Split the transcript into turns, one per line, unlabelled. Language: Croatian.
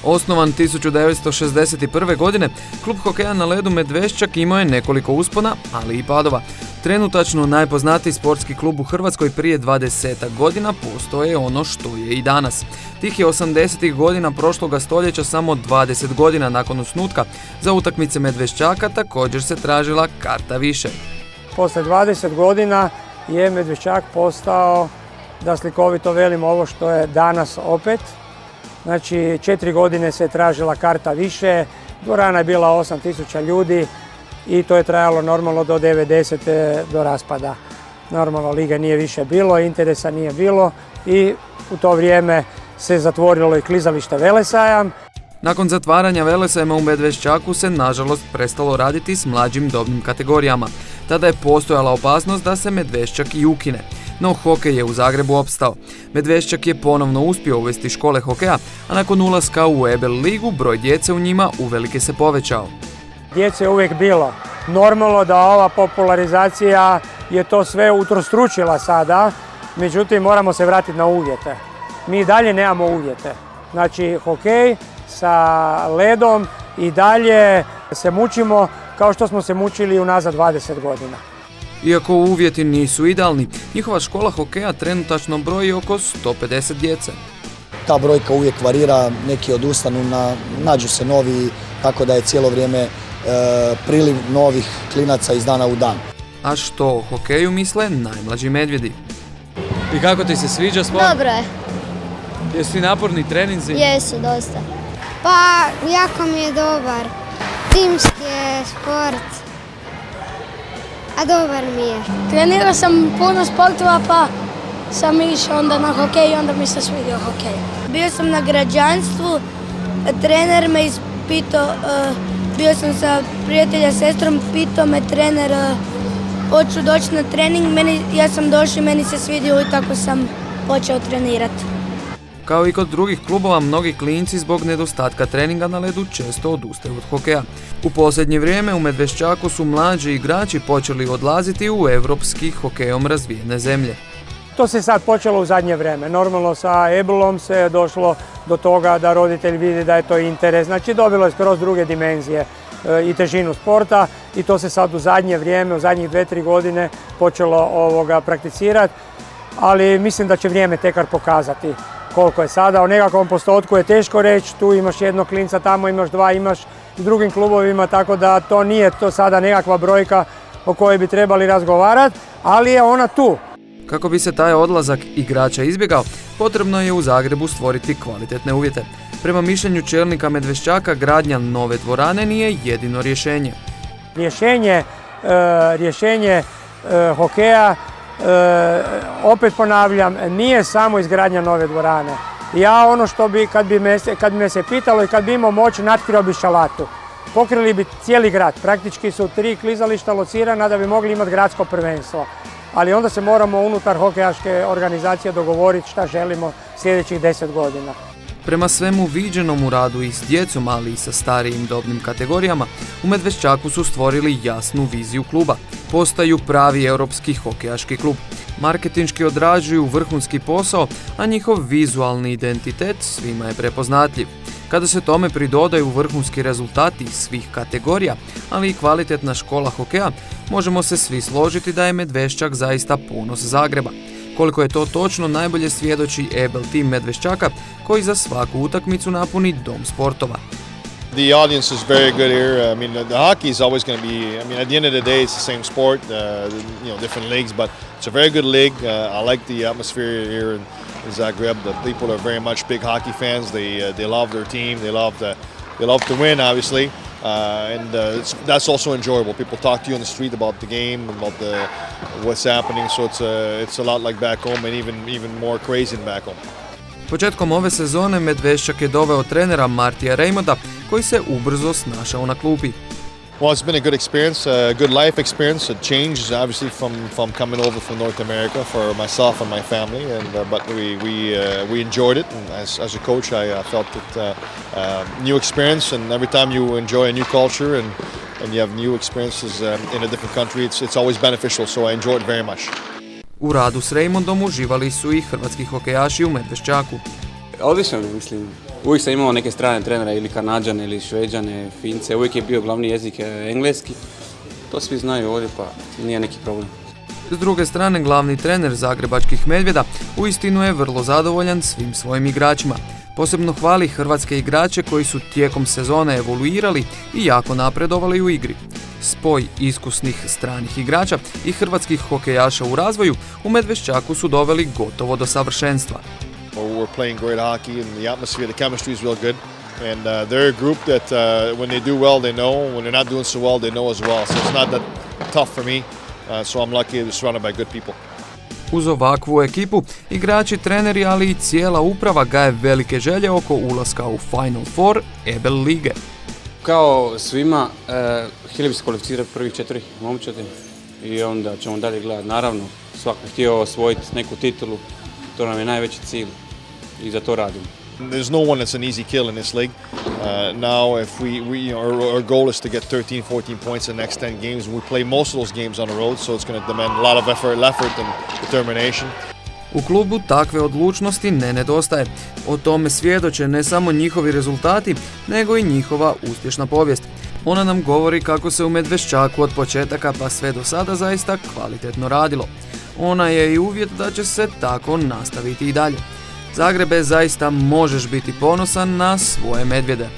Osnovan 1961. godine, klub hokeja na ledu Medveščak imao je nekoliko uspona, ali i padova. Trenutačno najpoznatiji sportski klub u Hrvatskoj prije 20 godina postoje ono što je i danas. Tih je 80. godina prošloga stoljeća samo 20 godina nakon osnutka. Za utakmice Medveščaka također se tražila karta više.
Posle 20 godina je Medveščak postao, da slikovito velim, ovo što je danas opet. Znači 4 godine se tražila karta više, dvorana je bila 8000 ljudi i to je trajalo normalno do 90. do raspada. Normalno lige nije više bilo, interesa nije bilo i u to vrijeme se zatvorilo i klizalište Velesajam.
Nakon zatvaranja Velesajma u Medveščaku se nažalost prestalo raditi s mlađim dobnim kategorijama. Tada je postojala opasnost da se Medveščak i ukine. No hokej je u Zagrebu opstao. Medveščak je ponovno uspio uvesti škole hokeja, a nakon ulaska u EBEL ligu broj djece u njima uvelike se povećao.
Djece je uvijek bilo. Normalno da ova popularizacija je to sve utrostručila sada, međutim moramo se vratiti na uvjete. Mi dalje nemamo uvjete. Znači hokej sa ledom i dalje se mučimo kao što smo se mučili unazad 20 godina.
Iako uvjeti nisu idealni, njihova škola hokeja trenutačno broji oko 150 djece.
Ta brojka uvijek varira, neki odustanu, nađu se novi, tako da je cijelo vrijeme priliv novih klinaca iz dana u dan.
A što o hokeju misle najmlađi medvjedi? I kako ti se sviđa sport?
Dobro je.
Jesu ti naporni treninzi?
Jesu, dosta. Pa, jako mi je dobar. Timski je sport. A dobar mi je.
Trenirao sam puno sportova pa sam išao onda na hokej i onda mi se svidio hokej. Bio sam na građanstvu, trener me ispitao, bio sam sa prijatelja sestrom, pitao me trener hoću doći na trening, ja sam došao i meni se svidio i tako sam počeo trenirati.
Kao i kod drugih klubova, mnogi klinci zbog nedostatka treninga na ledu često odustaju od hokeja. U posljednje vrijeme u Medveščaku su mlađi igrači počeli odlaziti u evropski hokejom razvijene zemlje.
To se sad počelo u zadnje vrijeme. Normalno sa EBEL-om se došlo do toga da roditelj vidi da je to interes. Znači dobilo je skroz druge dimenzije i težinu sporta i to se sad u zadnje vrijeme, u zadnjih 2-3 godine počelo prakticirati. Ali mislim da će vrijeme tekar pokazati koliko je sada. O nekakvom postotku je teško reći, tu imaš jednog klinca, tamo imaš dva, imaš i drugim klubovima, tako da to nije to sada nekakva brojka o kojoj bi trebali razgovarati, ali je ona tu.
Kako bi se taj odlazak igrača izbjegao, potrebno je u Zagrebu stvoriti kvalitetne uvjete. Prema mišljenju čelnika Medveščaka, gradnja nove dvorane nije jedino rješenje.
Rješenje hokeja, opet ponavljam, nije samo izgradnja nove dvorane. Ja ono što bi, kad bi me se pitalo i kad bi imao moć, natkrio bi šalatu. Pokrili bi cijeli grad. Praktički su 3 klizališta locirana da bi mogli imati gradsko prvenstvo. Ali onda se moramo unutar hokejaške organizacije dogovoriti šta želimo sljedećih 10 godina.
Prema svemu viđenom u radu i s djecom, ali i sa starijim dobnim kategorijama, u Medveščaku su stvorili jasnu viziju kluba. Postaju pravi europski hokejaški klub. Marketinški odrađuju vrhunski posao, a njihov vizualni identitet svima je prepoznatljiv. Kada se tome pridodaju vrhunski rezultati svih kategorija, ali i kvalitetna škola hokeja, možemo se svi složiti da je Medveščak zaista ponos Zagreba. Koliko je to točno, najbolje svjedoči EBEL tim Medveščaka, koji za svaku utakmicu napuni dom sportova.
The audience is very good here. I mean, the hockey is always going to be, I mean, at the end of the day, it's the same sport, different leagues, but it's a very good league. I like the atmosphere here in Zagreb. The people are very much big hockey fans. They love their team. They love to win, obviously. That's also enjoyable. People talk to you on the street about the game, about what's happening. So it's a lot like back home, and even more crazy than back home.
Početkom ove sezone Medveščak je doveo trenera Martija Rejmonda, koji se ubrzo snašao na klupi.
Well, it's been a good experience, a good life experience. A change, obviously, from coming over from North America for myself and my family, but we enjoyed it. And as a coach, I felt that new experience, and every time you enjoy a new culture and you have new experiences in a different country, it's always beneficial. So I enjoyed it very much.
U radu s Rejmondom uživali su i hrvatski hokejaši u Medveščaku.
Odlično, mislim. uvijek sam imao neke strane trenere, ili Kanađane, ili Šveđane, Fince, uvijek je bio glavni jezik engleski. To svi znaju ovdje, pa nije neki problem.
S druge strane, glavni trener zagrebačkih Medvjeda uistinu je vrlo zadovoljan svim svojim igračima. Posebno hvali hrvatske igrače koji su tijekom sezone evoluirali i jako napredovali u igri. Spoj iskusnih stranih igrača i hrvatskih hokejaša u razvoju u Medveščaku su doveli gotovo do savršenstva.
We're playing great hockey and the atmosphere, the chemistry is real good. And they're a group that when they do well, they know. When they're not doing so well, they know as well. So it's not that tough for me. So I'm lucky to be surrounded by good people.
Uz ovakvu ekipu, igrači, treneri, ali i cijela uprava gaje velike želje oko ulaska u Final Four EBEL lige.
Kao svima, htjeli bi se kvalificirati prvih 4 momčadi i onda ćemo dalje gledati. Naravno, svako je htio osvojiti neku titulu, to nam je najveći cilj i za to radimo.
There's no one that's an easy kill in this league. Now, if our goal is to get 13, 14 points in the next 10 games. We play most of those games on the road, so it's going to demand a lot of effort and determination.
U klubu takve odlučnosti ne nedostaje. O tome svjedoče ne samo njihovi rezultati, nego i njihova uspješna povijest. Ona nam govori kako se u Medveščaku od početaka pa sve do sada zaista kvalitetno radilo. Ona je i uvjet da će se tako nastaviti i dalje. Zagrebe, zaista možeš biti ponosan na svoje Medvjede.